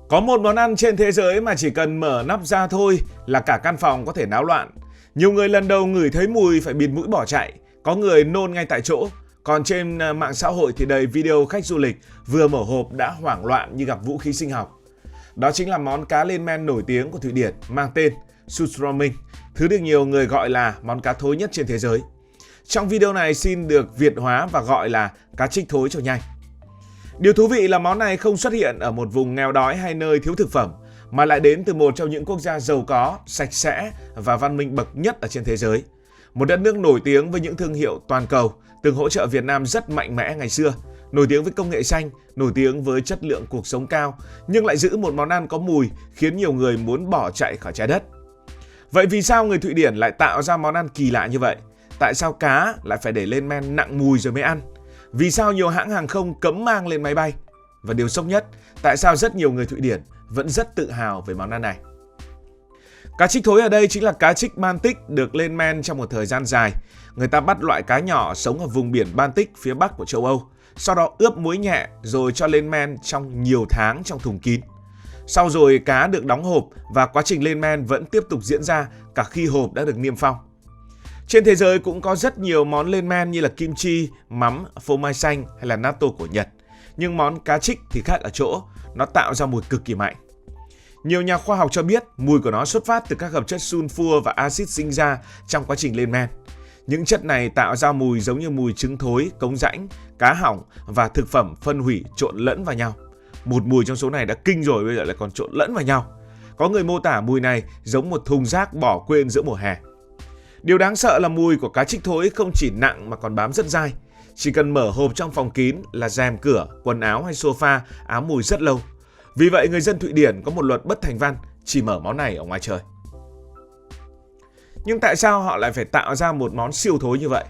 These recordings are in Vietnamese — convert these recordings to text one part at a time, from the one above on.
Có một món ăn trên thế giới mà chỉ cần mở nắp ra thôi là cả căn phòng có thể náo loạn. Nhiều người lần đầu ngửi thấy mùi phải bịt mũi bỏ chạy, có người nôn ngay tại chỗ. Còn trên mạng xã hội thì đầy video khách du lịch vừa mở hộp đã hoảng loạn như gặp vũ khí sinh học. Đó chính là món cá lên men nổi tiếng của Thụy Điển mang tên Surströmming, thứ được nhiều người gọi là món cá thối nhất trên thế giới. Trong video này xin được Việt hóa và gọi là cá trích thối cho nhanh. Điều thú vị là món này không xuất hiện ở một vùng nghèo đói hay nơi thiếu thực phẩm, mà lại đến từ một trong những quốc gia giàu có, sạch sẽ và văn minh bậc nhất ở trên thế giới. Một đất nước nổi tiếng với những thương hiệu toàn cầu, từng hỗ trợ Việt Nam rất mạnh mẽ ngày xưa, nổi tiếng với công nghệ xanh, nổi tiếng với chất lượng cuộc sống cao, nhưng lại giữ một món ăn có mùi khiến nhiều người muốn bỏ chạy khỏi trái đất. Vậy vì sao người Thụy Điển lại tạo ra món ăn kỳ lạ như vậy? Tại sao cá lại phải để lên men nặng mùi rồi mới ăn? Vì sao nhiều hãng hàng không cấm mang lên máy bay? Và điều sốc nhất, tại sao rất nhiều người Thụy Điển vẫn rất tự hào về món ăn này? Cá trích thối ở đây chính là cá trích Baltic được lên men trong một thời gian dài. Người ta bắt loại cá nhỏ sống ở vùng biển Baltic phía bắc của châu Âu, sau đó ướp muối nhẹ rồi cho lên men trong nhiều tháng trong thùng kín. Sau rồi cá được đóng hộp và quá trình lên men vẫn tiếp tục diễn ra cả khi hộp đã được niêm phong. Trên thế giới cũng có rất nhiều món lên men như là kim chi, mắm, phô mai xanh hay là natto của Nhật. Nhưng món cá trích thì khác ở chỗ, nó tạo ra mùi cực kỳ mạnh. Nhiều nhà khoa học cho biết mùi của nó xuất phát từ các hợp chất sulfur và axit sinh ra trong quá trình lên men. Những chất này tạo ra mùi giống như mùi trứng thối, cống rãnh, cá hỏng và thực phẩm phân hủy trộn lẫn vào nhau. Một mùi trong số này đã kinh rồi, bây giờ lại còn trộn lẫn vào nhau. Có người mô tả mùi này giống một thùng rác bỏ quên giữa mùa hè. Điều đáng sợ là mùi của cá trích thối không chỉ nặng mà còn bám rất dai. Chỉ cần mở hộp trong phòng kín là rèm cửa, quần áo hay sofa ám mùi rất lâu. Vì vậy người dân Thụy Điển có một luật bất thành văn chỉ mở món này ở ngoài trời. Nhưng tại sao họ lại phải tạo ra một món siêu thối như vậy?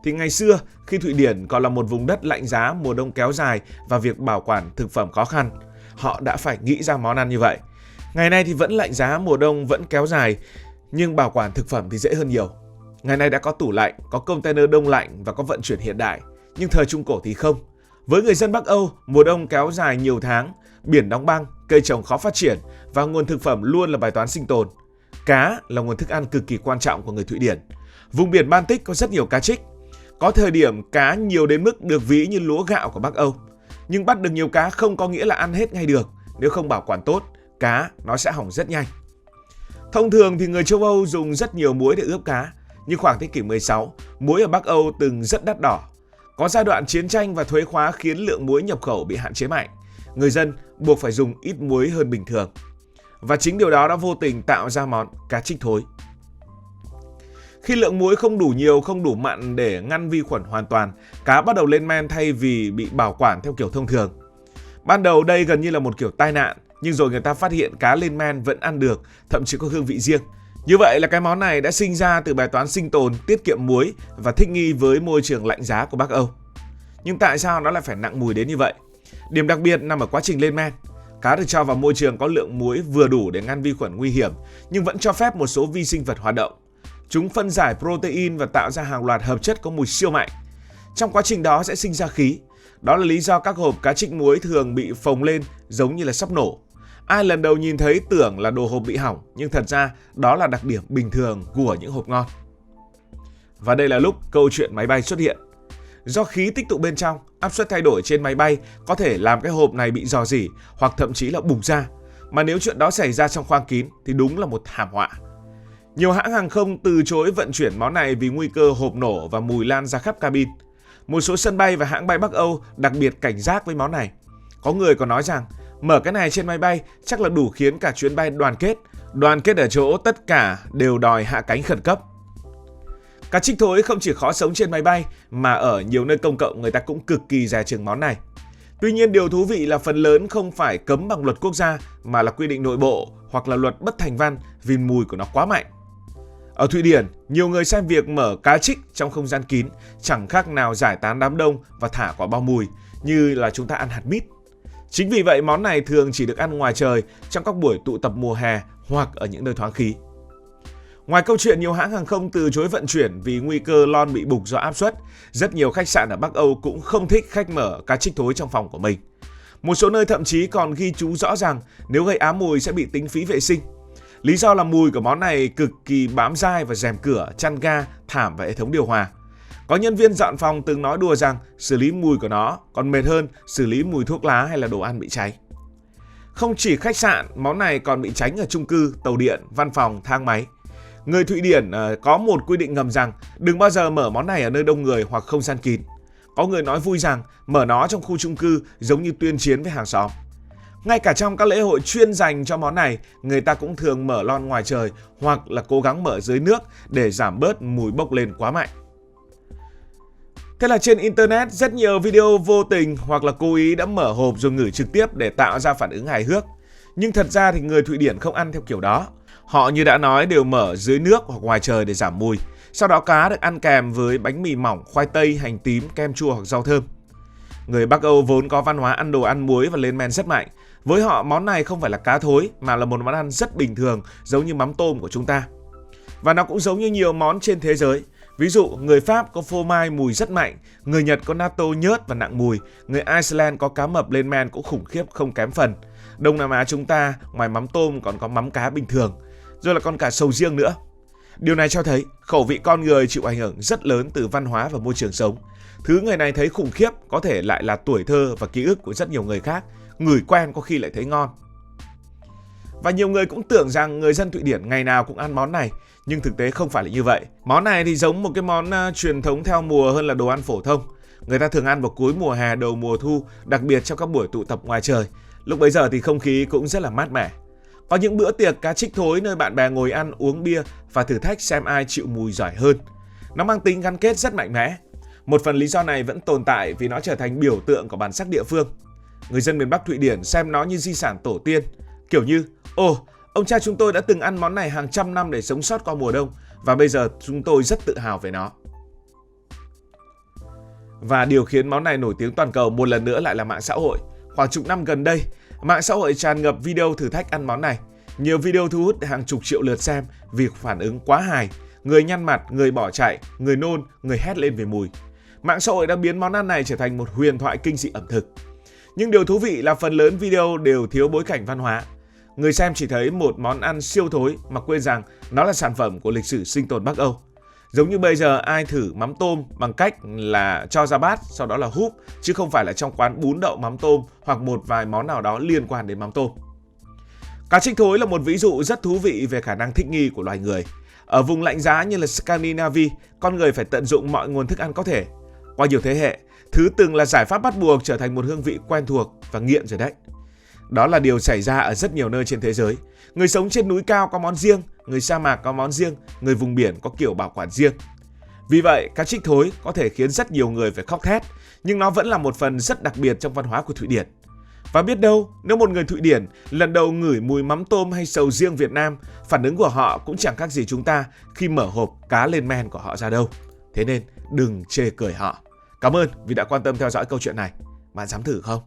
Thì ngày xưa khi Thụy Điển còn là một vùng đất lạnh giá, mùa đông kéo dài và việc bảo quản thực phẩm khó khăn, họ đã phải nghĩ ra món ăn như vậy. Ngày nay thì vẫn lạnh giá, mùa đông vẫn kéo dài, nhưng bảo quản thực phẩm thì dễ hơn nhiều. Ngày nay đã có tủ lạnh, có container đông lạnh và có vận chuyển hiện đại, nhưng thời Trung Cổ thì không. Với người dân Bắc Âu, mùa đông kéo dài nhiều tháng, biển đóng băng, cây trồng khó phát triển và nguồn thực phẩm luôn là bài toán sinh tồn. Cá là nguồn thức ăn cực kỳ quan trọng của người Thụy Điển. Vùng biển Baltic có rất nhiều cá trích. Có thời điểm cá nhiều đến mức được ví như lúa gạo của Bắc Âu. Nhưng bắt được nhiều cá không có nghĩa là ăn hết ngay được. Nếu không bảo quản tốt, cá nó sẽ hỏng rất nhanh. Thông thường thì người châu Âu dùng rất nhiều muối để ướp cá. Nhưng khoảng thế kỷ 16, muối ở Bắc Âu từng rất đắt đỏ. Có giai đoạn chiến tranh và thuế khóa khiến lượng muối nhập khẩu bị hạn chế mạnh. Người dân buộc phải dùng ít muối hơn bình thường. Và chính điều đó đã vô tình tạo ra món cá trích thối. Khi lượng muối không đủ nhiều, không đủ mặn để ngăn vi khuẩn hoàn toàn, cá bắt đầu lên men thay vì bị bảo quản theo kiểu thông thường. Ban đầu đây gần như là một kiểu tai nạn, nhưng rồi người ta phát hiện cá lên men vẫn ăn được, thậm chí có hương vị riêng. Như vậy là cái món này đã sinh ra từ bài toán sinh tồn, tiết kiệm muối và thích nghi với môi trường lạnh giá của Bắc Âu. Nhưng tại sao nó lại phải nặng mùi đến như vậy? Điểm đặc biệt nằm ở quá trình lên men. Cá được cho vào môi trường có lượng muối vừa đủ để ngăn vi khuẩn nguy hiểm, nhưng vẫn cho phép một số vi sinh vật hoạt động. Chúng phân giải protein và tạo ra hàng loạt hợp chất có mùi siêu mạnh. Trong quá trình đó sẽ sinh ra khí. Đó là lý do các hộp cá trích muối thường bị phồng lên giống như là sắp nổ. Ai lần đầu nhìn thấy tưởng là đồ hộp bị hỏng, nhưng thật ra đó là đặc điểm bình thường của những hộp ngon. Và đây là lúc câu chuyện máy bay xuất hiện. Do khí tích tụ bên trong, áp suất thay đổi trên máy bay có thể làm cái hộp này bị rò rỉ hoặc thậm chí là bùng ra. Mà nếu chuyện đó xảy ra trong khoang kín thì đúng là một thảm họa. Nhiều hãng hàng không từ chối vận chuyển món này vì nguy cơ hộp nổ và mùi lan ra khắp cabin. Một số sân bay và hãng bay Bắc Âu đặc biệt cảnh giác với món này. Có người còn nói rằng mở cái này trên máy bay chắc là đủ khiến cả chuyến bay đoàn kết. Đoàn kết ở chỗ tất cả đều đòi hạ cánh khẩn cấp. Cá trích thối không chỉ khó sống trên máy bay mà ở nhiều nơi công cộng người ta cũng cực kỳ dè chừng món này. Tuy nhiên điều thú vị là phần lớn không phải cấm bằng luật quốc gia mà là quy định nội bộ hoặc là luật bất thành văn vì mùi của nó quá mạnh. Ở Thụy Điển, nhiều người xem việc mở cá trích trong không gian kín chẳng khác nào giải tán đám đông và thả quả bao mùi như là chúng ta ăn hạt mít. Chính vì vậy món này thường chỉ được ăn ngoài trời trong các buổi tụ tập mùa hè hoặc ở những nơi thoáng khí. Ngoài câu chuyện nhiều hãng hàng không từ chối vận chuyển vì nguy cơ lon bị bục do áp suất, rất nhiều khách sạn ở Bắc Âu cũng không thích khách mở cá trích thối trong phòng của mình. Một số nơi thậm chí còn ghi chú rõ rằng nếu gây ám mùi sẽ bị tính phí vệ sinh. Lý do là mùi của món này cực kỳ bám dai vào rèm cửa, chăn ga, thảm và hệ thống điều hòa. Có nhân viên dọn phòng từng nói đùa rằng xử lý mùi của nó còn mệt hơn xử lý mùi thuốc lá hay là đồ ăn bị cháy. Không chỉ khách sạn, món này còn bị tránh ở chung cư, tàu điện, văn phòng, thang máy. Người Thụy Điển có một quy định ngầm rằng đừng bao giờ mở món này ở nơi đông người hoặc không gian kín. Có người nói vui rằng mở nó trong khu chung cư giống như tuyên chiến với hàng xóm. Ngay cả trong các lễ hội chuyên dành cho món này, người ta cũng thường mở lon ngoài trời hoặc là cố gắng mở dưới nước để giảm bớt mùi bốc lên quá mạnh. Thế là trên Internet, rất nhiều video vô tình hoặc là cố ý đã mở hộp rồi ngửi trực tiếp để tạo ra phản ứng hài hước. Nhưng thật ra thì người Thụy Điển không ăn theo kiểu đó. Họ như đã nói đều mở dưới nước hoặc ngoài trời để giảm mùi. Sau đó cá được ăn kèm với bánh mì mỏng, khoai tây, hành tím, kem chua hoặc rau thơm. Người Bắc Âu vốn có văn hóa ăn đồ ăn muối và lên men rất mạnh. Với họ, món này không phải là cá thối mà là một món ăn rất bình thường, giống như mắm tôm của chúng ta. Và nó cũng giống như nhiều món trên thế giới. Ví dụ, người Pháp có phô mai mùi rất mạnh, người Nhật có natto nhớt và nặng mùi, người Iceland có cá mập lên men cũng khủng khiếp không kém phần. Đông Nam Á chúng ta, ngoài mắm tôm còn có mắm cá bình thường, rồi là còn cả sầu riêng nữa. Điều này cho thấy khẩu vị con người chịu ảnh hưởng rất lớn từ văn hóa và môi trường sống. Thứ người này thấy khủng khiếp có thể lại là tuổi thơ và ký ức của rất nhiều người khác, ngửi quen có khi lại thấy ngon. Và nhiều người cũng tưởng rằng người dân Thụy Điển ngày nào cũng ăn món này, nhưng thực tế không phải là như vậy. Món này thì giống một cái món truyền thống theo mùa hơn là đồ ăn phổ thông. Người ta thường ăn vào cuối mùa hè, đầu mùa thu, đặc biệt trong các buổi tụ tập ngoài trời. Lúc bấy giờ thì không khí cũng rất là mát mẻ. Có những bữa tiệc cá trích thối nơi bạn bè ngồi ăn uống bia và thử thách xem ai chịu mùi giỏi hơn. Nó mang tính gắn kết rất mạnh mẽ. Một phần lý do này vẫn tồn tại vì nó trở thành biểu tượng của bản sắc địa phương. Người dân miền Bắc Thụy Điển xem nó như di sản tổ tiên. Kiểu như, ông cha chúng tôi đã từng ăn món này hàng trăm năm để sống sót qua mùa đông và bây giờ chúng tôi rất tự hào về nó. Và điều khiến món này nổi tiếng toàn cầu một lần nữa lại là mạng xã hội. Khoảng chục năm gần đây, mạng xã hội tràn ngập video thử thách ăn món này. Nhiều video thu hút hàng chục triệu lượt xem vì phản ứng quá hài. Người nhăn mặt, người bỏ chạy, người nôn, người hét lên về mùi. Mạng xã hội đã biến món ăn này trở thành một huyền thoại kinh dị ẩm thực. Nhưng điều thú vị là phần lớn video đều thiếu bối cảnh văn hóa. Người xem chỉ thấy một món ăn siêu thối mà quên rằng nó là sản phẩm của lịch sử sinh tồn Bắc Âu. Giống như bây giờ ai thử mắm tôm bằng cách là cho ra bát sau đó là húp, chứ không phải là trong quán bún đậu mắm tôm hoặc một vài món nào đó liên quan đến mắm tôm. Cá trích thối là một ví dụ rất thú vị về khả năng thích nghi của loài người. Ở vùng lạnh giá như là Scandinavia, con người phải tận dụng mọi nguồn thức ăn có thể. Qua nhiều thế hệ, thứ từng là giải pháp bắt buộc trở thành một hương vị quen thuộc và nghiện rồi đấy. Đó là điều xảy ra ở rất nhiều nơi trên thế giới. Người sống trên núi cao có món riêng, người sa mạc có món riêng, người vùng biển có kiểu bảo quản riêng. Vì vậy, cá trích thối có thể khiến rất nhiều người phải khóc thét, nhưng nó vẫn là một phần rất đặc biệt trong văn hóa của Thụy Điển. Và biết đâu, nếu một người Thụy Điển lần đầu ngửi mùi mắm tôm hay sầu riêng Việt Nam, phản ứng của họ cũng chẳng khác gì chúng ta khi mở hộp cá lên men của họ ra đâu. Thế nên đừng chê cười họ. Cảm ơn vì đã quan tâm theo dõi câu chuyện này. Bạn dám thử không?